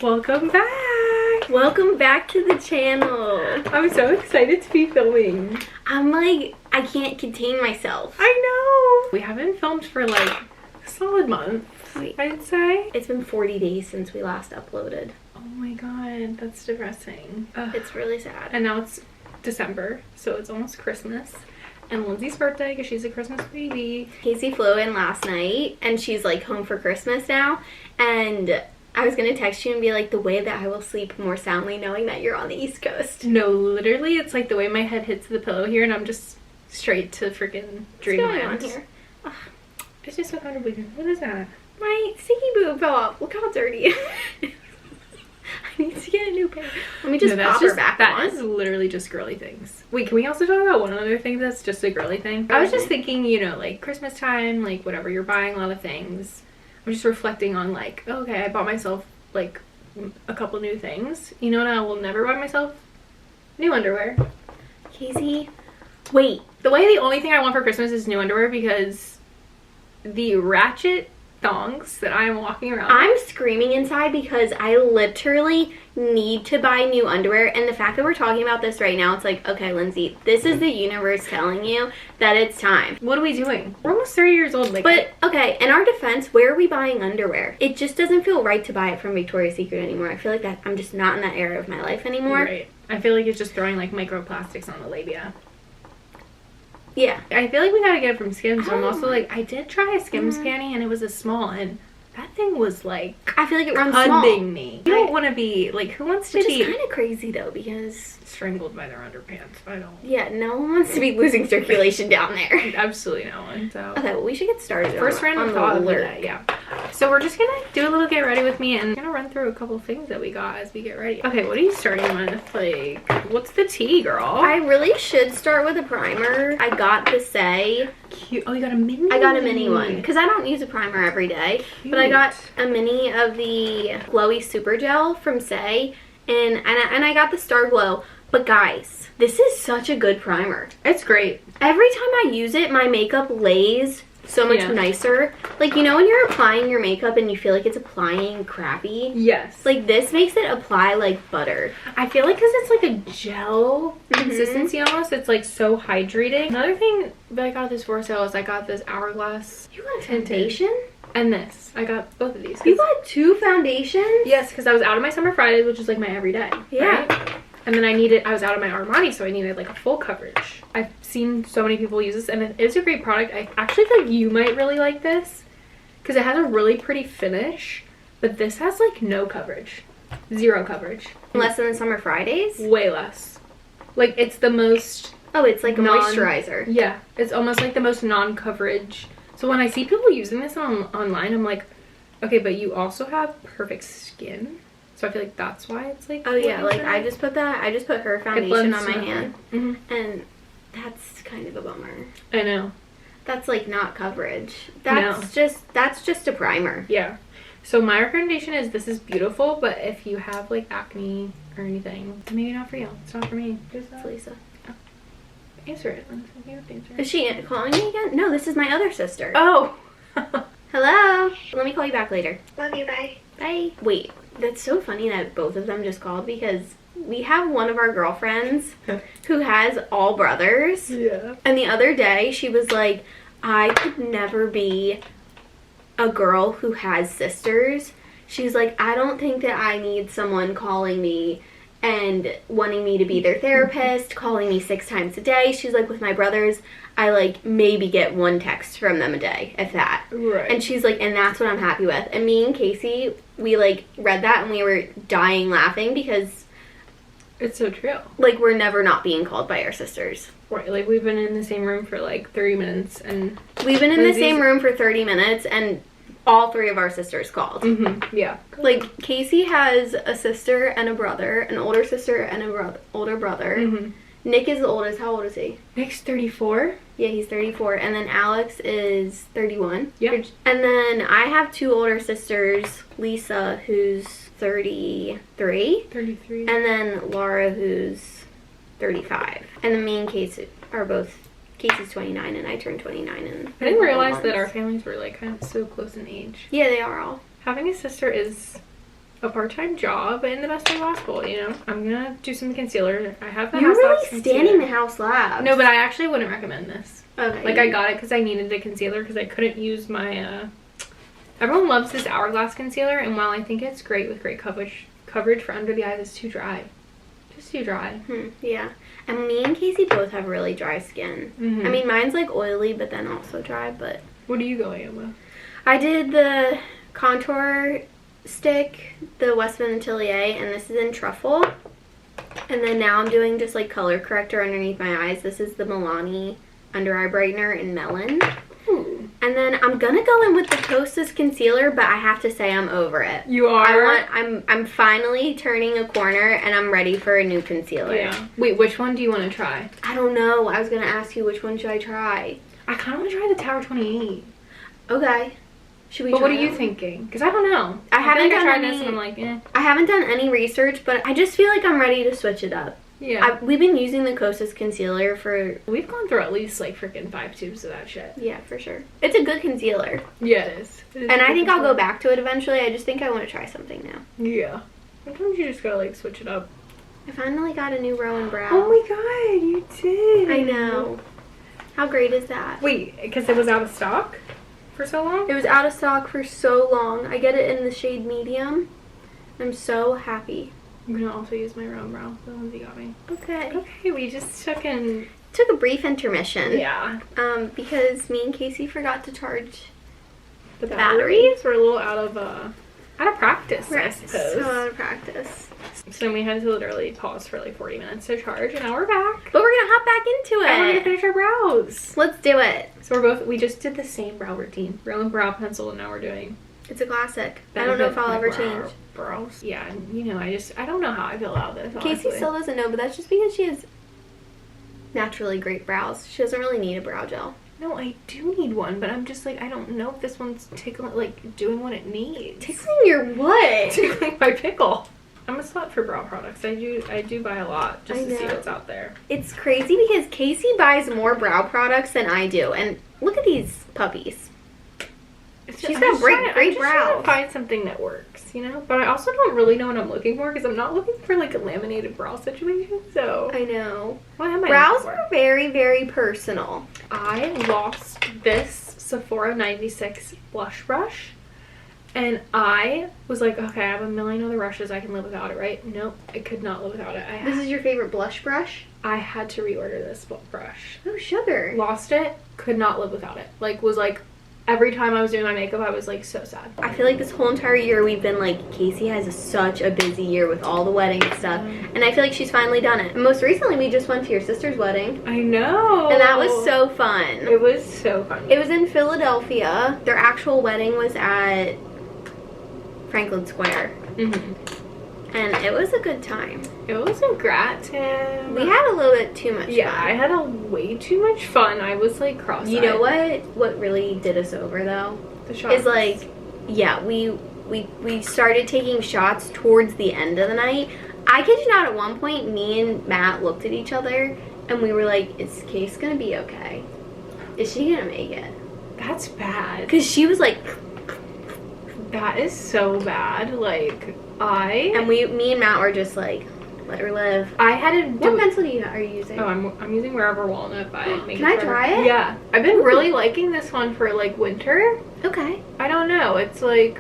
Welcome back! Welcome back to the channel. I'm so excited to be filming. I'm like, I can't contain myself. I know! We haven't filmed for like a solid month, I'd say. It's been 40 days since we last uploaded. Oh my god, that's depressing. Ugh. It's really sad. And now it's December, so it's almost Christmas. And Lindsay's birthday, because she's a Christmas baby. Casey flew in last night, and she's like home for Christmas now. And I was gonna text you and be like, the way that I will sleep more soundly knowing that you're on the East Coast. No, literally, it's like the way my head hits the pillow here, and I'm just straight to freaking dreamland. What's going on here? Ugh. It's just so comfortable. What is that? My sticky boob fell off. Look how dirty. I need to get a new pair. Let me just pop her back on. That is literally just girly things. Wait, can we also talk about one other thing that's just a girly thing? I was just thinking, you know, like Christmas time, like whatever, you're buying a lot of things. I'm just reflecting on like, oh, okay, I bought myself like a couple new things. You know what? I will never buy myself new underwear. Casey, wait. The only thing I want for Christmas is new underwear, because the ratchet thongs that I'm walking around I'm screaming inside because I literally need to buy new underwear, and the fact that we're talking about this right now, it's like, okay, Lindsay, this is the universe telling you that it's time. What are we doing? We're almost 30 years old. Like, but okay, in our defense, where are we buying underwear? It just doesn't feel right to buy it from Victoria's Secret anymore. I feel like that I'm just not in that era of my life anymore. Right. I feel like it's just throwing like microplastics on the labia. Yeah. I feel like we gotta get it from Skims. So I'm also like, I did try a Skims panty and it was a small, and that thing was like, I feel like it runs hugging small. me. You don't want to be like, who wants to Which be is kind of crazy though, because strangled by their underpants? I don't. Yeah, no one wants to be losing circulation down there. Absolutely no one. So okay, well, we should get started. First random thought of the day, yeah. So we're just gonna do a little get ready with me, and I'm gonna run through a couple things that we got as we get ready. Okay, what are you starting with? Like, what's the tea, girl? I really should start with a primer. I got the Say. Cute. Oh, you got a mini? I got a mini one because I don't use a primer every day. Cute. But I got a mini of the Glowy Super Gel from Say, and I got the Star Glow. But guys, this is such a good primer. It's great. Every time I use it, my makeup lays so much nicer. Like, you know when you're applying your makeup and you feel like it's applying crappy? Yes. Like, this makes it apply like butter. I feel like because it's like a gel consistency almost, it's like so hydrating. Another thing that I got this for sale is I got this Hourglass. You got a foundation? And this. I got both of these. You got two foundations? Yes, because I was out of my Summer Fridays, which is like my everyday. Yeah. Right? And then I was out of my Armani, so I needed like a full coverage. I've seen so many people use this, and it is a great product. I actually think you might really like this because it has a really pretty finish, but this has like no coverage. Zero coverage. Less than the Summer Fridays? Way less. Like, it's the most... Oh, it's like a moisturizer. Yeah, it's almost like the most non-coverage. So when I see people using this online, I'm like, okay, but you also have perfect skin. So I feel like that's why it's like... Oh yeah, like I just put her foundation on my hand. And that's kind of a bummer. I know. That's like not coverage. That's just a primer. Yeah. So my recommendation is, this is beautiful, but if you have like acne or anything, maybe not for you. It's not for me. It's Lisa. Oh. Answer it. Answer it. Is she calling me again? No, this is my other sister. Oh. Hello. Let me call you back later. Love you, bye. Bye. Wait, that's so funny that both of them just called, because we have one of our girlfriends who has all brothers. Yeah. And the other day she was like, I could never be a girl who has sisters. She's like, I don't think that I need someone calling me and wanting me to be their therapist, calling me 6 times a day. She's like, with my brothers, I like maybe get 1 text from them a day, if that. Right. And she's like, and that's what I'm happy with. And me and Casey, we like read that and we were dying laughing because it's so true. Like, we're never not being called by our sisters. Right, like we've been in the same room for like 30 minutes and... We've been in the same room for 30 minutes and all 3 of our sisters called. Yeah. Like, Casey has a sister and a brother, an older sister and a older brother. Nick is the oldest. How old is he? Nick's 34. Yeah, he's 34. And then Alex is 31. Yeah. And then I have 2 older sisters, Lisa, who's 33. 33. And then Laura, who's 35. And then me and Casey are both... Casey's 29 and I turned 29 in... I didn't realize that our families were like kind of so close in age. Yeah, they are all. Having a sister is a part-time job in the best way possible, you know? I'm gonna do some concealer. I have the You're House Labs really standing concealer. the House Labs. No, but I actually wouldn't recommend this. Okay. Like, I got it because I needed the concealer because I couldn't use my, everyone loves this Hourglass concealer, and while I think it's great with great coverage for under the eyes, it's too dry. Just too dry. Yeah. And me and Casey both have really dry skin. Mm-hmm. I mean, mine's like oily, but then also dry, but... What are you going in with? I did the contour stick, the Westman Atelier, and this is in Truffle. And then now I'm doing just like color corrector underneath my eyes. This is the Milani under eye brightener in Melon. Ooh. And then I'm gonna go in with the Kosas concealer, but I have to say I'm over it. You are? I'm finally turning a corner and I'm ready for a new concealer. Yeah. Wait, which one do you want to try? I don't know. I was gonna ask you which one should I try. I kind of want to try the Tower 28. Okay. Should we But try what are you it? thinking? Because I don't know. I haven't feel like I done tried any- this and I'm like, eh. I haven't done any research, but I just feel like I'm ready to switch it up. Yeah. We've been using the Kosas concealer for... We've gone through at least like freaking 5 tubes of that shit. Yeah, for sure. It's a good concealer. Yeah, it is. And I think I'll go back to it eventually. I just think I want to try something now. Yeah. Sometimes you just gotta like switch it up. I finally got a new row and brow. Oh my god, you did. I know. How great is that? Wait, because it was out of stock for so long? It was out of stock for so long. I get it in the shade medium. I'm so happy. I'm gonna also use my round brow. The ones you got me. Okay. Okay, we just took in. Took a brief intermission. Yeah. Because me and Casey forgot to charge The batteries. were a little out of practice, I so suppose. out of practice. So then we had to literally pause for like 40 minutes to charge, and now we're back. But we're gonna hop back into And we're gonna it. finish our brows. Let's do it. So we just did the same brow routine. Brow and brow pencil, and now we're doing. It's a classic. I don't know if I'll ever change. Brows. Yeah, and you know, I don't know how I feel about this. Casey honestly. still doesn't know, but that's just because she has naturally great brows. She doesn't really need a brow gel. No, I do need one, but I'm just like, I don't know if this one's tickling, like doing what it needs. Tickling your what? Tickling my pickle. I'm a slut for brow products. I do buy a lot just to see what's out there. It's crazy because Casey buys more brow products than I do, and look at these puppies. She's got great brows. To find something that works, you know. But I also don't really know what I'm looking for because I'm not looking for like a laminated brow situation. So I know. What am I? Brows are very, very personal. I lost this Sephora 96 blush brush, and I was like, okay, I have a million other brushes. I can live without it, right? Nope, I could not live without it. This is your favorite blush brush? I had to reorder this brush. Oh, sugar. Lost it. Could not live without it. Like, was like. Every time I was doing my makeup, I was like so sad. I feel like this whole entire year we've been like, Casey has such a busy year with all the wedding stuff. And I feel like she's finally done it. And most recently, we just went to your sister's wedding. I know. And that was so fun. It was so fun. It was in Philadelphia. Their actual wedding was at Franklin Square. And it was a good time. It was a gratin. We had a little bit too much Yeah, fun. I had way too much fun. I was like cross-eyed. You know what really did us over though? The shots. Is like, yeah, we started taking shots towards the end of the night. I kid you not, at one point, me and Matt looked at each other and we were like, is Case gonna be okay? Is she gonna make it? That's bad. Because she was like... That is so bad. Like, And me and Matt were just like, let her live. I had to do... What pencil are you using? Oh, I'm using Wherever Walnut by Can I try it? Yeah. I've been really liking this one for, like, winter. Okay. I don't know. It's, like...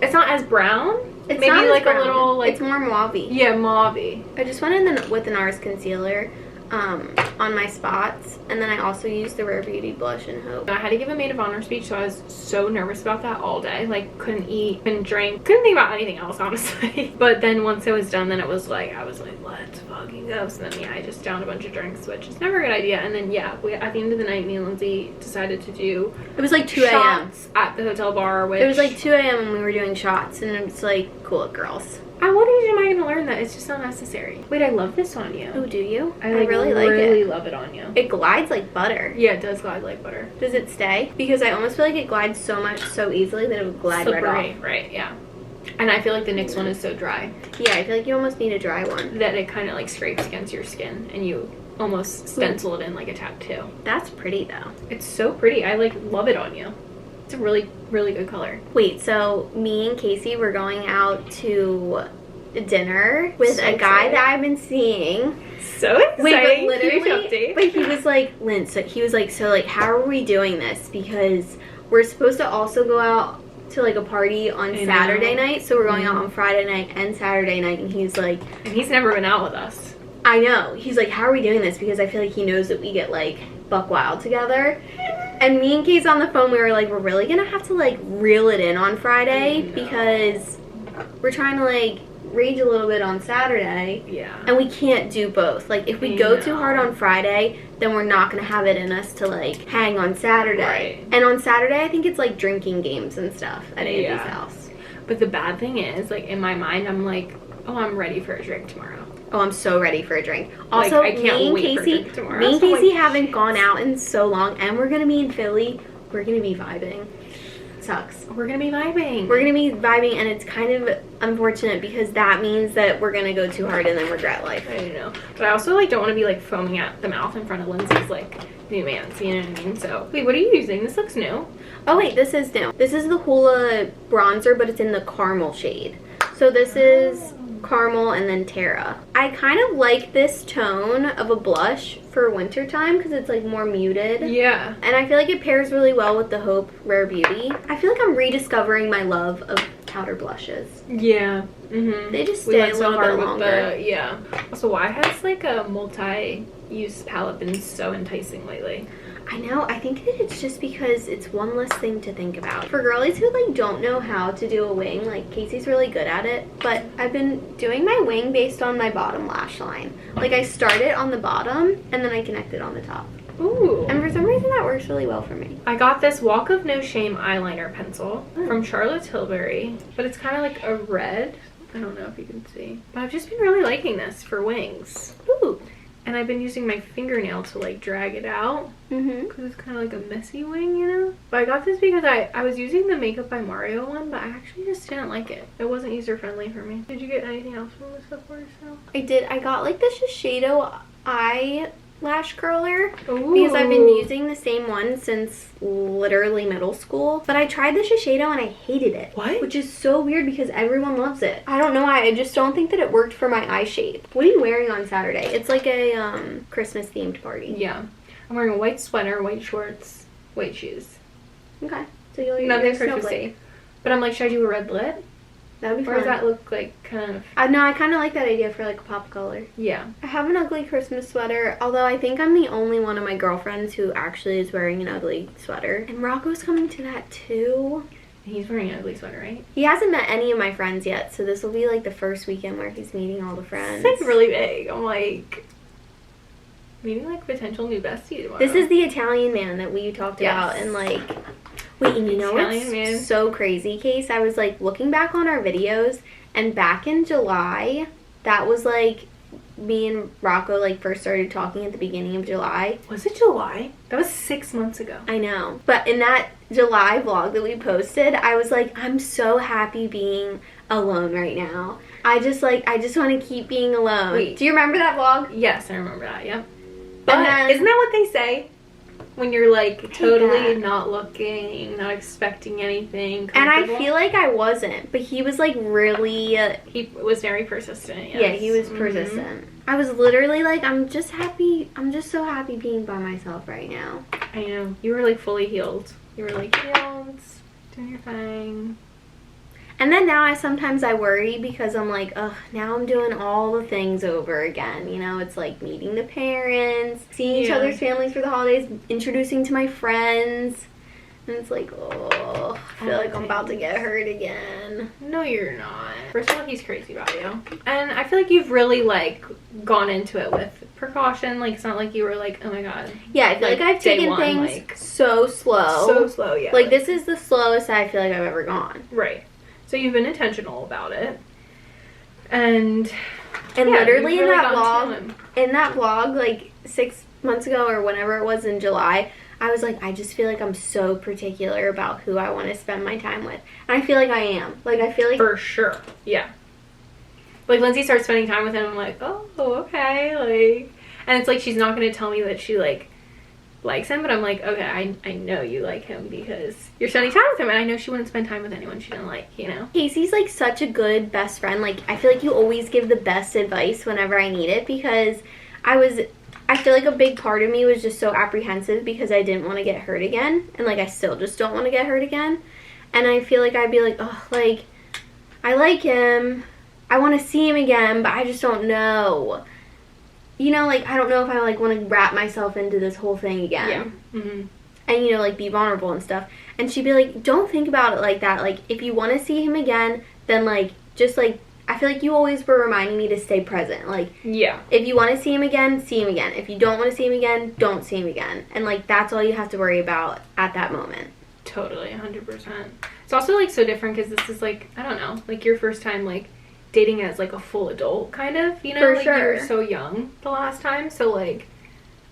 It's not as brown. It's Maybe, not like, as brown. a little, like... It's more mauve-y. Yeah, mauve-y. I just went in with the NARS concealer on my spots, and then I also used the Rare Beauty blush in Hope. I had to give a maid of honor speech, so I was so nervous about that all day. Like, couldn't eat, couldn't drink, couldn't think about anything else, honestly. But then once it was done, then it was like, I was like, let's fucking go. So then, yeah, I just downed a bunch of drinks, which is never a good idea. And then, yeah, at the end of the night, me and Lindsay decided to do... It was like 2 a.m. shots at the hotel bar, which... It was like 2 a.m. when we were doing shots, and it's like, cool it, girls. At what age am I going to learn that? It's just not necessary. Wait, I love this on you. Oh, do you? I like, really like it. really love it on you. It glides like butter. Yeah, it does glide like butter. Does it stay? Because I almost feel like it glides so much, so easily that it would glide Slippery, right off. right, yeah. And I feel like the NYX one is so dry Yeah, I feel like you almost need a dry one. that it kind of like scrapes against your skin and you almost stencil it in like a tattoo. That's pretty though. It's so pretty. I like love it on you. It's a really, really good color. Wait, so me and Casey were going out to dinner with So a guy excited. that I've been seeing. So exciting. Wait, but Huge literally, update. but he was like, Lynn, so he was like, so like, how are we doing this? Because we're supposed to also go out to like a party on I Saturday know. night, so we're going out on Friday night and Saturday night, and he's like, And he's never been out with us. I know. He's like, how are we doing this? Because I feel like he knows that we get like buck wild together. And me and Casey on the phone, we were like, we're really gonna have to like reel it in on Friday because we're trying to like rage a little bit on Saturday. Yeah. And we can't do both. Like, if we go too hard on Friday, then we're not gonna have it in us to like hang on Saturday. Right. And on Saturday, I think it's like drinking games and stuff at Andy's house. But the bad thing is, like, in my mind, I'm like, oh, I'm ready for a drink tomorrow. Oh, I'm so ready for a drink. Also, I can't me and wait for a Casey, drink tomorrow. me and So, Casey like, haven't gone out in so long, and we're gonna be in Philly. We're gonna be vibing. Sucks. We're gonna be vibing. We're gonna be vibing, and it's kind of unfortunate because that means that we're gonna go too hard and then regret life. I know. But I also, like, don't want to be, like, foaming at the mouth in front of Lindsay's, like, new man's. You know what I mean? So, wait, what are you using? This looks new. Oh wait, this is new. This is the Hoola bronzer, but it's in the caramel shade. So this is caramel and then Terra. I kind of like this tone of a blush for winter time because it's like more muted. Yeah. And I feel like it pairs really well with the Hope Rare Beauty. I feel like I'm rediscovering my love of powder blushes. Yeah. Mm-hmm. They just We stay went a so little hard bit with longer. yeah. Also, why has, like, a multi-use palette been so enticing lately? I know, I think that it's just because it's one less thing to think about. For girlies who like don't know how to do a wing, like Casey's really good at it, but I've been doing my wing based on my bottom lash line. Like I start it on the bottom and then I connect it on the top. Ooh. And for some reason that works really well for me. I got this Walk of No Shame eyeliner pencil from Charlotte Tilbury, but it's kind of like a red. I don't know if you can see. But I've just been really liking this for wings. Ooh. And I've been using my fingernail to, like, drag it out. Mm-hmm. Because it's kind of like a messy wing, you know? But I got this because I was using the Makeup by Mario one, but I actually just didn't like it. It wasn't user-friendly for me. Did you get anything else from this stuff for yourself? I did. I got like the Shiseido eyelash curler Ooh. because I've been using the same one since literally middle school. But I tried the Shiseido and I hated it. What? Which is so weird because everyone loves it. I don't know why. I just don't think that it worked for my eye shape. What are you wearing on Saturday? It's like a Christmas themed party. Yeah. I'm wearing a white sweater, white shorts, white shoes. Okay. So you'll Nothing you're Christmassy. But I'm like, should I do a red lip? That'd be Or fun. does that look like kind of... No, I kind of like that idea for like a pop color. Yeah. I have an ugly Christmas sweater, although I think I'm the only one of my girlfriends who actually is wearing an ugly sweater. And Rocco's coming to that too. He's wearing an ugly sweater, right? He hasn't met any of my friends yet, so this will be like the first weekend where he's meeting all the friends. It's like really big. I'm like... meeting like potential new bestie tomorrow. This is the Italian man that we talked Yes. about, and like... Wait, and you know Italian what's man. so crazy, Case? I was like looking back on our videos, and back in July, that was like me and Rocco like first started talking at the beginning of July. Was it July? That was 6 months ago. I know. But in that July vlog that we posted, I was like, I'm so happy being alone right now. I just want to keep being alone. Wait. Do you remember that vlog? Yes, I remember that, yeah. But And then- isn't that what they say? When you're like totally that. not looking, not expecting anything. And I comfortable? feel like I wasn't, but he was like really... He was very persistent, yes. Yeah, he was Mhm. persistent. I was literally like, I'm just so happy being by myself right now. I know. You were like fully healed. You were like healed, doing your thing. And then now sometimes I worry because I'm like, ugh, now I'm doing all the things over again. You know, it's like meeting the parents, seeing each Yeah. other's families for the holidays, introducing to my friends. And it's like, oh, I feel like I'm about to get hurt again. No, you're not. First of all, he's crazy about you. And I feel like you've really like gone into it with precaution. Like, it's not like you were like, oh my god. Yeah, I feel like I've day taken one, things like, so slow. so slow, yeah. Like, this is the slowest I feel like I've ever gone. Right. So you've been intentional about it. And yeah, Literally you've in really that gone to vlog, him. like 6 months ago or whenever it was in July, I was like, I just feel like I'm so particular about who I want to spend my time with. And I feel like I am. Like, I feel like... For sure. Yeah. Like, Lindsay starts spending time with him, I'm like, oh, okay, like... And it's like, she's not going to tell me that she, like, likes him, but I'm like, okay, I know you like him because you're spending time with him, and I know she wouldn't spend time with anyone she didn't like, you know? Casey's like such a good best friend. Like, I feel like you always give the best advice whenever I need it, because I feel like a big part of me was just so apprehensive because I didn't want to get hurt again, and like I still just don't want to get hurt again. And I feel like I'd be like, oh, like, I like him, I want to see him again, but I just don't know. You know, like, I don't know if I, like, want to wrap myself into this whole thing again. Yeah. Mm-hmm. And, you know, like, be vulnerable and stuff. And she'd be like, don't think about it like that. Like, if you want to see him again, then, like, just, like, I feel like you always were reminding me to stay present. Like, yeah. If you want to see him again, see him again. If you don't want to see him again, don't see him again. And, like, that's all you have to worry about at that moment. Totally, 100%. It's also, like, so different because this is, like, I don't know, like, your first time, like, dating as like a full adult, kind of, you know? For like sure. You were so young the last time, so like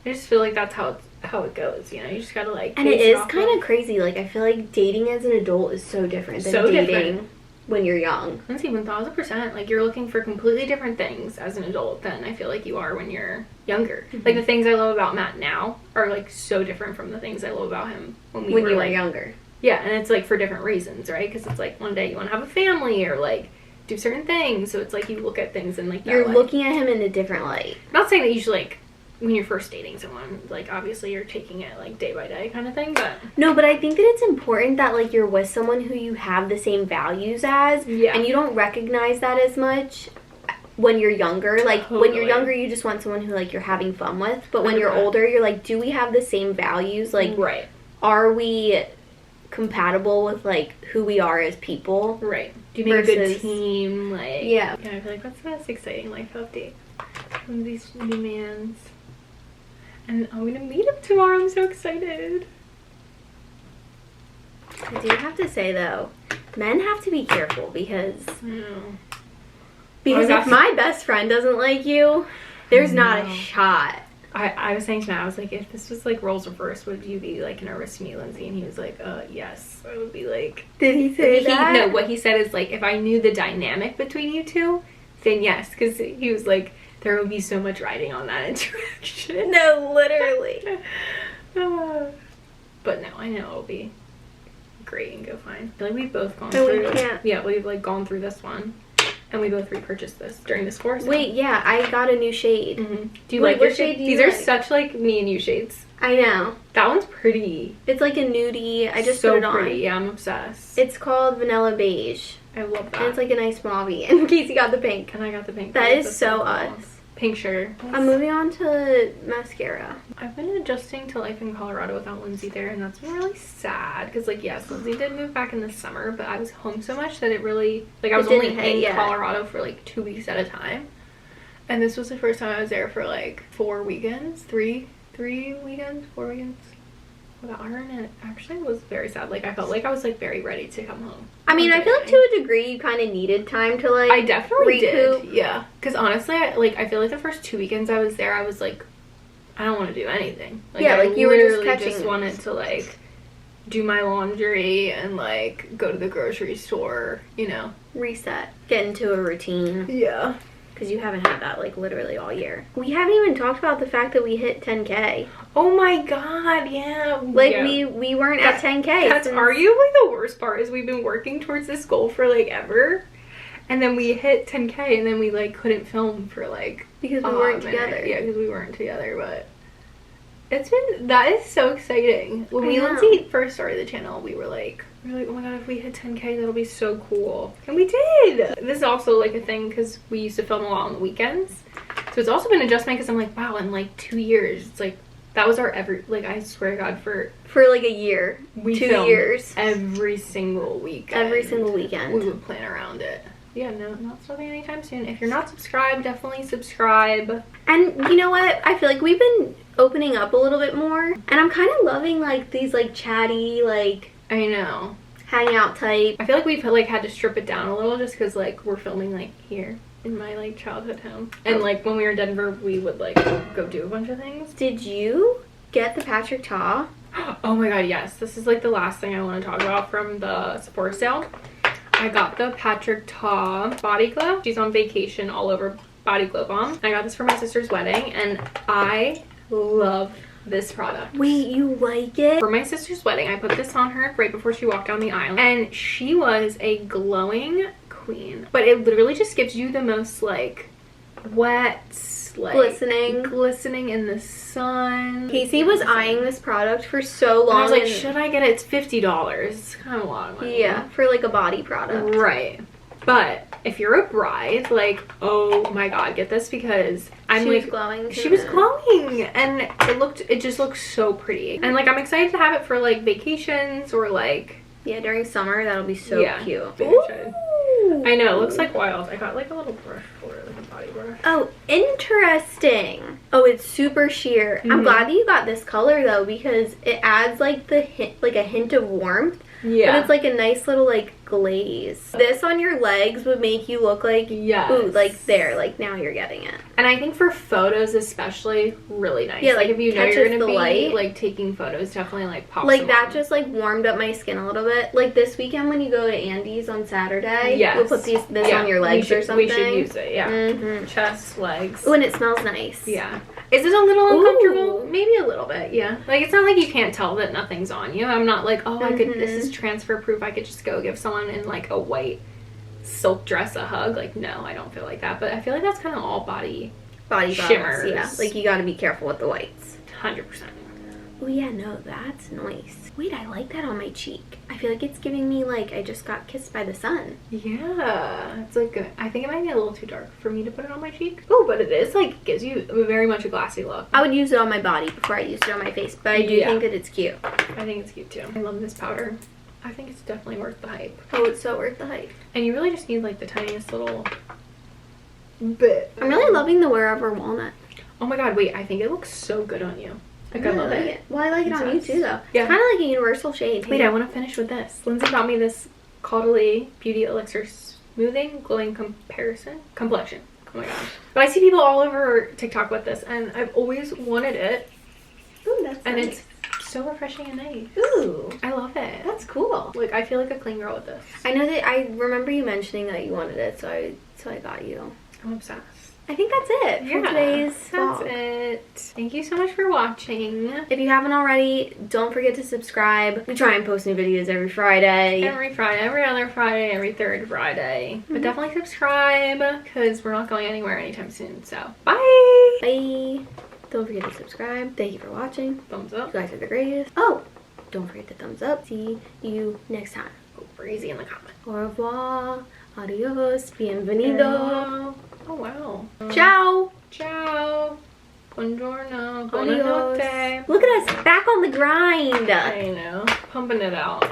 I just feel like that's how it goes, you know? You just gotta like, and it is kind of crazy. Like, I feel like dating as an adult is so different than dating when you're young. Lindsay, 1000%. Like, you're looking for completely different things as an adult than I feel like you are when you're younger. Mm-hmm. Like, the things I love about Matt now are like so different from the things I love about him when you were like, younger. Yeah, and it's like for different reasons, right? Because it's like one day you want to have a family or like do certain things, so it's like you look at things in like that you're light. Looking at him in a different light. Not saying that you should, like, when you're first dating someone, like, obviously you're taking it like day by day kind of thing, but no, but I think that it's important that like you're with someone who you have the same values as, yeah, and you don't recognize that as much when you're younger. Like, totally. When you're younger, you just want someone who like you're having fun with, but when you're older, you're like, do we have the same values? Like, right, are we compatible with like who we are as people? Right. Do you make a good team? Like, yeah, I feel like that's the most exciting life update from these new mans. And I'm gonna meet him tomorrow. I'm so excited. I do have to say though, men have to be careful because if my best friend doesn't like you, there's not a shot. I was saying to Matt, I was like, if this was like roles reversed, would you be like nervous to meet Lindsay? And he was like, yes. I would be like, did he say that? No, what he said is like, if I knew the dynamic between you two, then yes. Because he was like, there would be so much riding on that interaction. No, literally. But no, I know it'll be great and go fine. I feel like we've both gone through it. Yeah, we've like gone through this one. And we both repurchased this during this course. Wait, yeah, I got a new shade. Mm-hmm. Do you like your shade? These are such like me and you shades. I know. That one's pretty. It's like a nudie. I just so put it on. Pretty. Yeah, I'm obsessed. It's called Vanilla Beige. I love that. And it's like a nice mauve. And Casey got the pink. And I got the pink. That is so us. Pink shirt. I'm moving on to mascara. I've been adjusting to life in Colorado without Lindsay there, and that's been really sad. Because, like, yes, Lindsay did move back in the summer, but I was home so much that it really, like, I was only in Colorado for, like, 2 weeks at a time. And this was the first time I was there for, like, 4 weekends. 3 weekends? 4 weekends? Without her, and it actually was very sad. Like, I felt like I was, like, very ready to come home. I mean, I feel like to a degree you kind of needed time to, like, I definitely recoup. did. Yeah. Because honestly, I feel like the first 2 weekends I was there, I was like, I don't want to do anything. Like, yeah, like, you were just wanted to, like, do my laundry and, like, go to the grocery store, you know. Reset. Get into a routine. Yeah. Because you haven't had that, like, literally all year. We haven't even talked about the fact that we hit 10K. Oh my god, yeah. Like, we weren't at 10K. That's arguably the worst part, is we've been working towards this goal for, like, ever. And then we hit 10K, and then we, like, couldn't film for, like, because we weren't together. Yeah, because we weren't together, but that is so exciting. When Lindsay first started the channel, we were like, oh my god, if we hit 10K, that'll be so cool. And we did! This is also, like, a thing, because we used to film a lot on the weekends. So it's also been an adjustment, because I'm like, wow, in, like, 2 years, it's like, that was our like, I swear to God, for like a year, 2 years. Every single weekend. Every single weekend. We would plan around it. Yeah, no, not stopping anytime soon. If you're not subscribed, definitely subscribe. And you know what? I feel like we've been opening up a little bit more. And I'm kind of loving, like, these, like, chatty, like... I know. Hangout type. I feel like we've, like, had to strip it down a little just because, like, we're filming, like, here in my, like, childhood home. And, like, when we were in Denver, we would, like, go do a bunch of things. Did you get the Patrick Ta? Oh my god, yes. This is, like, the last thing I want to talk about from the Sephora sale. I got the Patrick Ta body glow. She's on vacation all over body glow balm. I got this for my sister's wedding, and I love this product. Wait, you like it? For my sister's wedding, I put this on her right before she walked down the aisle, and she was a glowing queen. But it literally just gives you the most like wet, like glistening in the sun. Casey was eyeing this product for so long. And I was like, should I get it? It's $50. It's kind of a lot of money. Yeah, for like a body product. Right. But if you're a bride, like, oh my god, get this, because I'm she like, was glowing. She was glowing, and it just looked so pretty. And like, I'm excited to have it for like vacations or like, yeah, during summer. That'll be so cute. I know, it looks like wild. I got like a little brush for it, like a body brush. Oh, interesting. Oh, it's super sheer. I'm glad that you got this color though, because it adds like the hint, like a hint of warmth. Yeah. But it's like a nice little like glaze. This on your legs would make you look like, ooh, like there, like now you're getting it. And I think for photos especially, really nice. Yeah, like if you know you're gonna be light. like taking photos, definitely like pops like that on. just like warmed up my skin a little bit. Like this weekend when you go to Andy's on Saturday, we'll put this on your legs or something. We should use it, yeah. Chest, legs. Oh, and it smells nice. Yeah. Is it a little uncomfortable? Maybe a little bit, yeah. Like, it's not like you can't tell that nothing's on you. I'm not like, oh, I could, this is transfer proof. I could just go give someone in like a white silk dress a hug. Like, no, I don't feel like that. But I feel like that's kind of all body shimmers. Yeah, like you gotta be careful with the whites. 100%. Oh yeah, no, that's nice. Wait, I like that on my cheek. I feel like it's giving me like I just got kissed by the sun. Yeah, it's like I think it might be a little too dark for me to put it on my cheek. Oh, but it is like gives you very much a glassy look. I would use it on my body before I used it on my face, but I do think that it's cute. I think it's cute too. I love this powder. I think it's definitely worth the hype. Oh, it's so worth the hype. And you really just need like the tiniest little bit. I'm really loving the Wherever walnut. Oh my god, wait, I think it looks so good on you. Like, I love it. Well, I like it on you too, though. Yeah. It's kind of like a universal shade. Wait, I want to finish with this. Lindsay got me this Caudalie Beauty Elixir Smoothing Glowing Complexion. Oh my gosh. But I see people all over TikTok with this, and I've always wanted it. Ooh, that's and nice. It's so refreshing and nice. Ooh. I love it. That's cool. Like, I feel like a clean girl with this. I know that I remember you mentioning that you wanted it, so I got you. I'm obsessed. I think that's it for today's vlog. That's it. Thank you so much for watching. If you haven't already, don't forget to subscribe. We try and post new videos every Friday. Every Friday, every other Friday, every third Friday. But definitely subscribe, because we're not going anywhere anytime soon. So, bye! Bye! Don't forget to subscribe. Thank you for watching. Thumbs up. You guys are the greatest. Oh! Don't forget to thumbs up. See you next time. Go crazy in the comments. Au revoir. Adios. Bienvenido. Oh, wow. Ciao. Ciao. Buongiorno. Adios. Buonanotte. Look at us back on the grind. I know. Pumping it out.